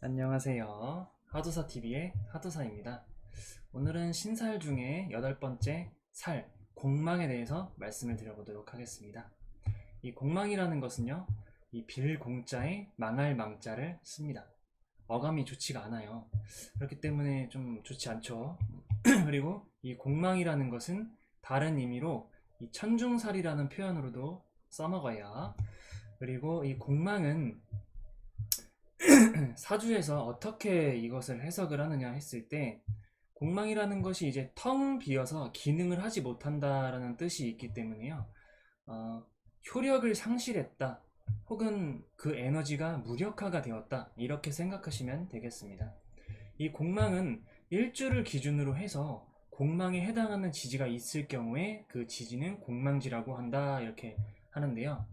안녕하세요. 하도사TV의 하도사입니다. 오늘은 신살 중에 8번째 살, 공망에 대해서 말씀을 드려보도록 하겠습니다. 이 공망이라는 것은요, 이 빌공자에 망할 망자를 씁니다. 어감이 좋지가 않아요. 그렇기 때문에 좀 좋지 않죠. 그리고 이 공망이라는 것은 다른 의미로 이 천중살이라는 표현으로도 써먹어야. 그리고 이 공망은 사주에서 어떻게 이것을 해석을 하느냐 했을 때, 공망이라는 것이 이제 텅 비어서 기능을 하지 못한다라는 뜻이 있기 때문에요. 어, 효력을 상실했다, 혹은 그 에너지가 무력화가 되었다, 이렇게 생각하시면 되겠습니다. 이 공망은 일주를 기준으로 해서 공망에 해당하는 지지가 있을 경우에 그 지지는 공망지라고 한다, 이렇게 하는데요.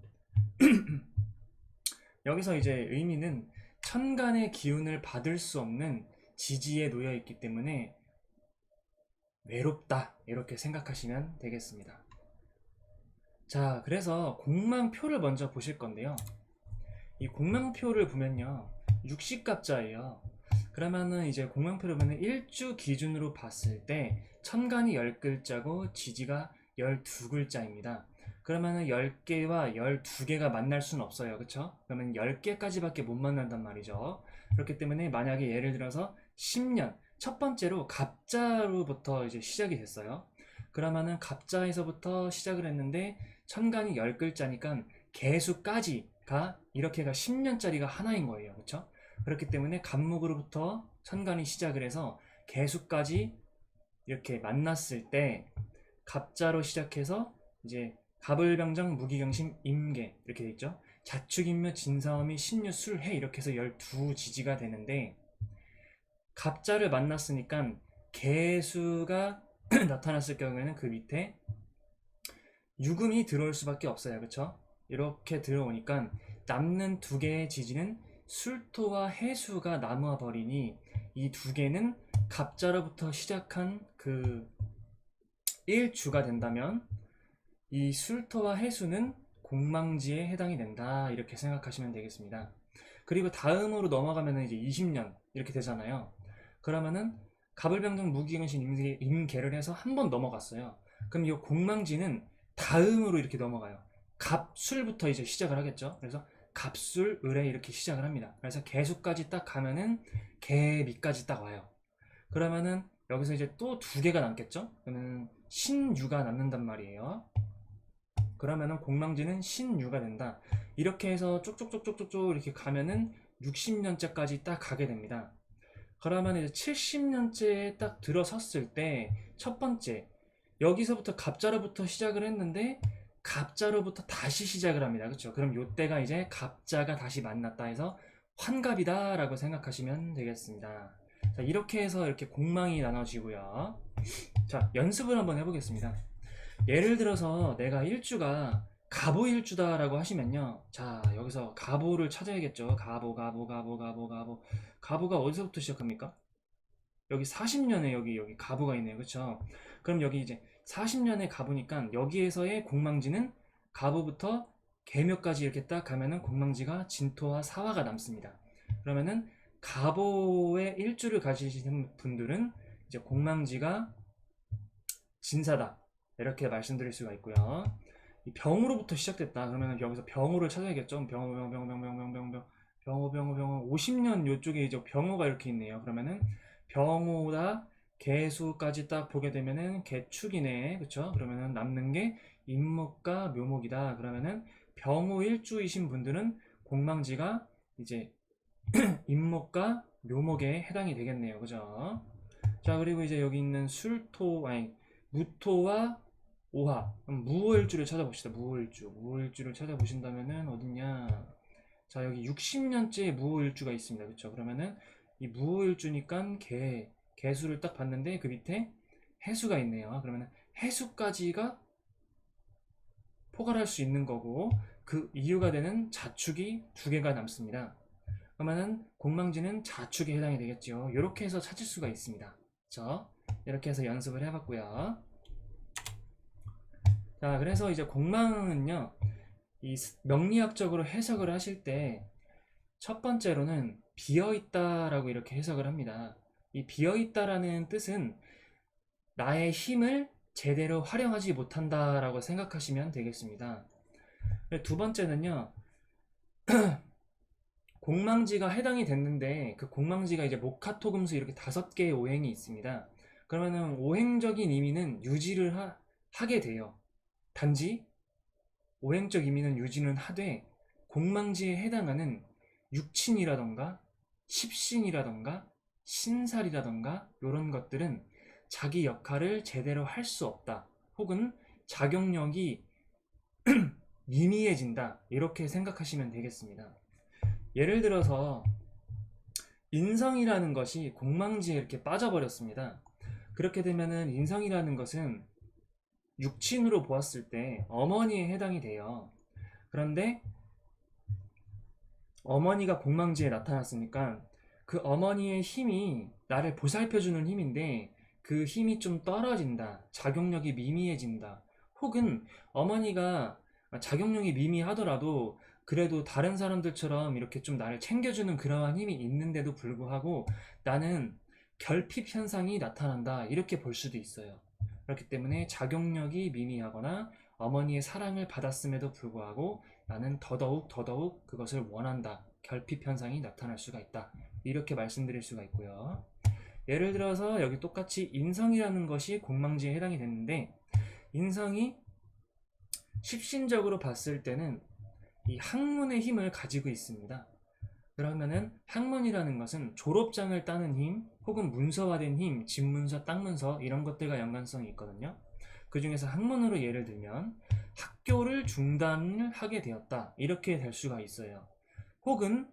여기서 이제 의미는 천간의 기운을 받을 수 없는 지지에 놓여 있기 때문에 외롭다, 이렇게 생각하시면 되겠습니다. 자, 그래서 공망표를 먼저 보실 건데요. 이 공망표를 보면요, 육식갑자예요. 그러면은 이제 공망표를 보면 일주 기준으로 봤을 때 천간이 10글자고 지지가 12글자입니다. 그러면은 10개와 12개가 만날 수는 없어요. 그쵸? 그러면 10개까지밖에 못 만난단 말이죠. 그렇기 때문에 만약에 예를 들어서 10년, 첫 번째로 갑자로부터 이제 시작이 됐어요. 그러면은 갑자에서부터 시작을 했는데 천간이 10글자니까 개수까지가 이렇게가 10년짜리가 하나인 거예요. 그쵸? 그렇기 때문에 갑목으로부터 천간이 시작을 해서 개수까지 이렇게 만났을 때 갑자로 시작해서 이제 갑을병정 무기경신 임계 이렇게 돼 있죠. 자축인묘 진사오미 신유 술해 이렇게 해서 12지지가 되는데, 갑자를 만났으니까 개수가 나타났을 경우에는 그 밑에 유금이 들어올 수밖에 없어요. 그쵸? 이렇게 들어오니까 남는 두 개의 지지는 술토와 해수가 남아 버리니, 이 두 개는 갑자로부터 시작한 그 일주가 된다면 이 술토와 해수는 공망지에 해당이 된다, 이렇게 생각하시면 되겠습니다. 그리고 다음으로 넘어가면 이제 20년 이렇게 되잖아요. 그러면은 갑을병정 무기근신 임계를 해서 한 번 넘어갔어요. 그럼 이 공망지는 다음으로 이렇게 넘어가요. 갑술부터 이제 시작을 하겠죠. 그래서 갑술 을에 이렇게 시작을 합니다. 그래서 개수까지 딱 가면은 개미까지 딱 와요. 그러면은 여기서 이제 또 두 개가 남겠죠. 그러면 신유가 남는단 말이에요. 그러면은 공망지는 신유가 된다. 이렇게 해서 쭉쭉쭉쭉쭉 이렇게 가면은 60년째까지 딱 가게 됩니다. 그러면 이제 70년째에 딱 들어섰을 때 첫 번째, 여기서부터 갑자로부터 시작을 했는데 갑자로부터 다시 시작을 합니다. 그렇죠? 그럼 요때가 이제 갑자가 다시 만났다 해서 환갑이다 라고 생각하시면 되겠습니다. 자, 이렇게 해서 이렇게 공망이 나눠지고요. 자, 연습을 한번 해보겠습니다. 예를 들어서 내가 일주가 갑오일주다라고 하시면요, 자, 여기서 갑오를 찾아야겠죠. 갑오. 갑오가 어디서부터 시작합니까? 여기 40년에 여기 갑오가 있네요. 그쵸? 그럼 여기 이제 40년에 갑오니까 여기에서의 공망지는 갑오부터 개묘까지 이렇게 딱 가면은 공망지가 진토와 사화가 남습니다. 그러면은 갑오의 일주를 가지시는 분들은 이제 공망지가 진사다, 이렇게 말씀드릴 수가 있고요. 이 병으로부터 시작됐다 그러면 여기서 병호를 찾아야겠죠. 병호 50년 요쪽에 이제 병호가 이렇게 있네요. 그러면은 병호다 개수까지 딱 보게 되면은 개축이네. 그쵸? 그러면은 남는 게 임목과 묘목이다. 그러면은 병호 일주이신 분들은 공망지가 이제 임목과 묘목에 해당이 되겠네요. 그죠? 자, 그리고 이제 여기 있는 술토, 아니, 무토와 오화. 그럼 무오일주를 찾아봅시다. 무오일주를 찾아보신다면은 어딨냐? 자, 여기 60년째 무오일주가 있습니다. 그쵸? 그러면은 이 무오일주니까 개수를 딱 봤는데 그 밑에 해수가 있네요. 그러면은 해수까지가 포괄할 수 있는 거고, 그 이유가 되는 자축이 두 개가 남습니다. 그러면은 공망지는 자축에 해당이 되겠죠. 이렇게 해서 찾을 수가 있습니다. 그쵸? 이렇게 해서 연습을 해봤고요. 자, 그래서 이제 공망은요, 이 명리학적으로 해석을 하실 때 첫 번째로는 비어있다라고 이렇게 해석을 합니다. 이 비어있다라는 뜻은 나의 힘을 제대로 활용하지 못한다라고 생각하시면 되겠습니다. 두 번째는요, 공망지가 해당이 됐는데 그 공망지가 이제 목화토금수 이렇게 5개의 오행이 있습니다. 그러면은 오행적인 의미는 유지를 하게 돼요. 단지 오행적 의미는 유지는 하되 공망지에 해당하는 육친이라던가 십신이라던가 신살이라던가 이런 것들은 자기 역할을 제대로 할 수 없다, 혹은 작용력이 미미해진다, 이렇게 생각하시면 되겠습니다. 예를 들어서 인성이라는 것이 공망지에 이렇게 빠져버렸습니다. 그렇게 되면은 인성이라는 것은 육친으로 보았을 때 어머니에 해당이 돼요. 그런데 어머니가 공망지에 나타났으니까 그 어머니의 힘이 나를 보살펴주는 힘인데 그 힘이 좀 떨어진다, 작용력이 미미해진다, 혹은 어머니가 작용력이 미미하더라도 그래도 다른 사람들처럼 이렇게 좀 나를 챙겨주는 그러한 힘이 있는데도 불구하고 나는 결핍 현상이 나타난다, 이렇게 볼 수도 있어요. 그렇기 때문에 작용력이 미미하거나 어머니의 사랑을 받았음에도 불구하고 나는 더더욱 그것을 원한다, 결핍 현상이 나타날 수가 있다, 이렇게 말씀드릴 수가 있고요. 예를 들어서 여기 똑같이 인성이라는 것이 공망지에 해당이 됐는데, 인성이 십신적으로 봤을 때는 이 학문의 힘을 가지고 있습니다. 그러면은 학문이라는 것은 졸업장을 따는 힘, 혹은 문서화된 힘, 집문서, 땅문서, 이런 것들과 연관성이 있거든요. 그 중에서 학문으로 예를 들면 학교를 중단을 하게 되었다, 이렇게 될 수가 있어요. 혹은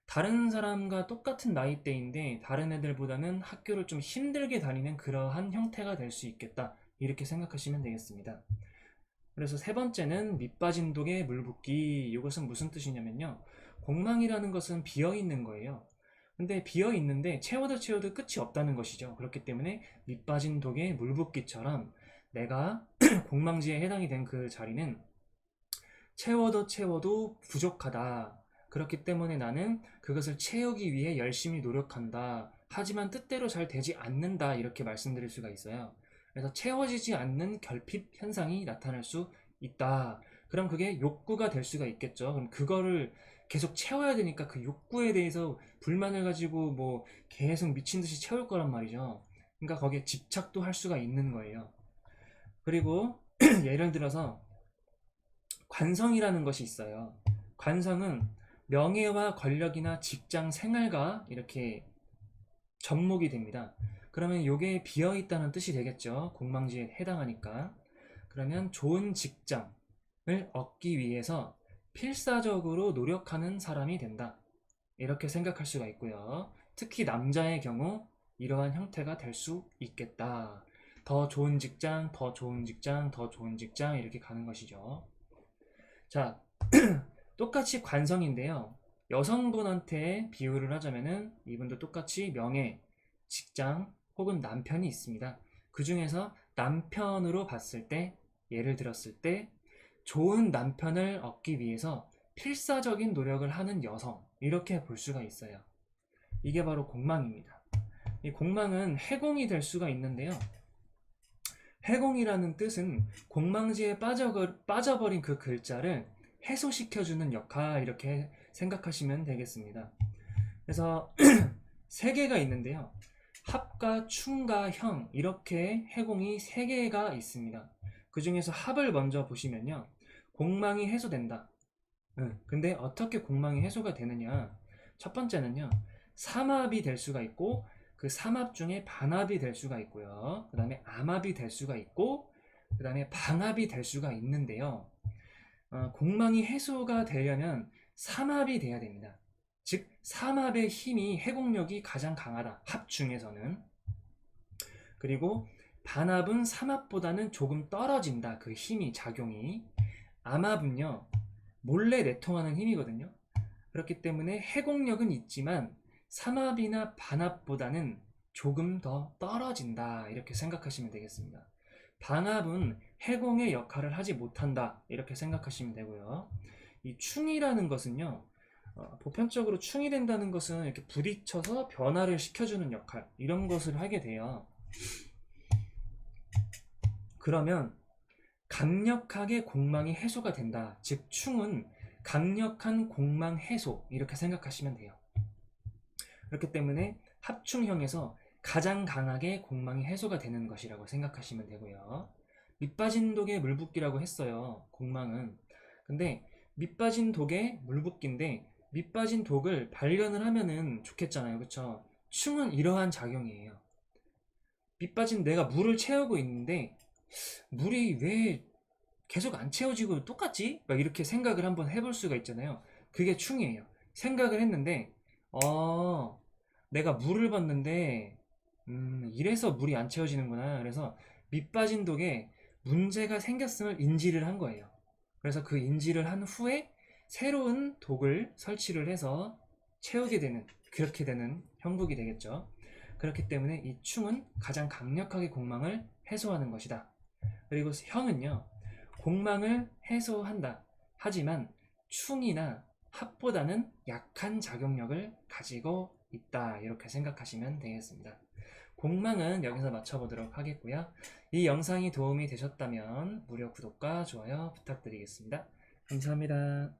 다른 사람과 똑같은 나이대인데 다른 애들보다는 학교를 좀 힘들게 다니는 그러한 형태가 될 수 있겠다, 이렇게 생각하시면 되겠습니다. 그래서 세 번째는 밑빠진 독에 물 붓기. 이것은 무슨 뜻이냐면요, 공망이라는 것은 비어있는 거예요. 근데 비어있는데 채워도 끝이 없다는 것이죠. 그렇기 때문에 밑빠진 독에 물 붓기처럼 내가 공망지에 해당이 된 그 자리는 채워도 부족하다. 그렇기 때문에 나는 그것을 채우기 위해 열심히 노력한다. 하지만 뜻대로 잘 되지 않는다, 이렇게 말씀드릴 수가 있어요. 그래서 채워지지 않는 결핍 현상이 나타날 수 있다. 그럼 그게 욕구가 될 수가 있겠죠. 그럼 그거를 계속 채워야 되니까 그 욕구에 대해서 불만을 가지고 뭐 계속 미친 듯이 채울 거란 말이죠. 그러니까 거기에 집착도 할 수가 있는 거예요. 그리고 예를 들어서 관성이라는 것이 있어요. 관성은 명예와 권력이나 직장 생활과 이렇게 접목이 됩니다. 그러면 이게 비어있다는 뜻이 되겠죠. 공망지에 해당하니까. 그러면 좋은 직장을 얻기 위해서 필사적으로 노력하는 사람이 된다, 이렇게 생각할 수가 있고요. 특히 남자의 경우 이러한 형태가 될 수 있겠다. 더 좋은 직장, 더 좋은 직장, 더 좋은 직장, 이렇게 가는 것이죠. 자, 똑같이 관성인데요, 여성분한테 비유를 하자면은 이분도 똑같이 명예, 직장, 혹은 남편이 있습니다. 그 중에서 남편으로 봤을 때, 예를 들었을 때 좋은 남편을 얻기 위해서 필사적인 노력을 하는 여성, 이렇게 볼 수가 있어요. 이게 바로 공망입니다. 이 공망은 해공이 될 수가 있는데요, 해공이라는 뜻은 공망지에 빠져버린 그 글자를 해소시켜주는 역할, 이렇게 생각하시면 되겠습니다. 그래서 세 개가 있는데요, 합과 충과 형, 이렇게 해공이 세 개가 있습니다. 그 중에서 합을 먼저 보시면요, 공망이 해소된다. 근데 어떻게 공망이 해소가 되느냐, 첫 번째는요, 삼합이 될 수가 있고 그 삼합 중에 반합이 될 수가 있고요, 그 다음에 암합이 될 수가 있고 그 다음에 방합이 될 수가 있는데요, 공망이 해소가 되려면 삼합이 돼야 됩니다. 즉 삼합의 힘이, 해공력이 가장 강하다, 합 중에서는. 그리고 반합은 삼합보다는 조금 떨어진다, 그 힘이, 작용이. 암합은요, 몰래 내통하는 힘이거든요. 그렇기 때문에 해공력은 있지만 삼합이나 반합보다는 조금 더 떨어진다, 이렇게 생각하시면 되겠습니다. 방합은 해공의 역할을 하지 못한다, 이렇게 생각하시면 되고요. 이 충이라는 것은요, 보편적으로 충이 된다는 것은 이렇게 부딪혀서 변화를 시켜주는 역할, 이런 것을 하게 돼요. 그러면 강력하게 공망이 해소가 된다. 즉 충은 강력한 공망 해소, 이렇게 생각하시면 돼요. 그렇기 때문에 합충형에서 가장 강하게 공망이 해소가 되는 것이라고 생각하시면 되고요. 밑빠진 독에 물붓기라고 했어요. 공망은. 근데 밑빠진 독에 물붓기인데 밑빠진 독을 발견을 하면은 좋겠잖아요. 그쵸? 충은 이러한 작용이에요. 밑빠진 내가 물을 채우고 있는데 물이 왜 계속 안 채워지고 똑같지? 막 이렇게 생각을 한번 해볼 수가 있잖아요. 그게 충이에요. 생각을 했는데 내가 물을 봤는데 이래서 물이 안 채워지는구나. 그래서 밑빠진 독에 문제가 생겼음을 인지를 한 거예요. 그래서 그 인지를 한 후에 새로운 독을 설치를 해서 채우게 되는, 그렇게 되는 형국이 되겠죠. 그렇기 때문에 이 충은 가장 강력하게 공망을 해소하는 것이다. 그리고 형은요, 공망을 해소한다. 하지만 충이나 합보다는 약한 작용력을 가지고 있다. 이렇게 생각하시면 되겠습니다. 공망은 여기서 마쳐보도록 하겠고요. 이 영상이 도움이 되셨다면 무료 구독과 좋아요 부탁드리겠습니다. 감사합니다.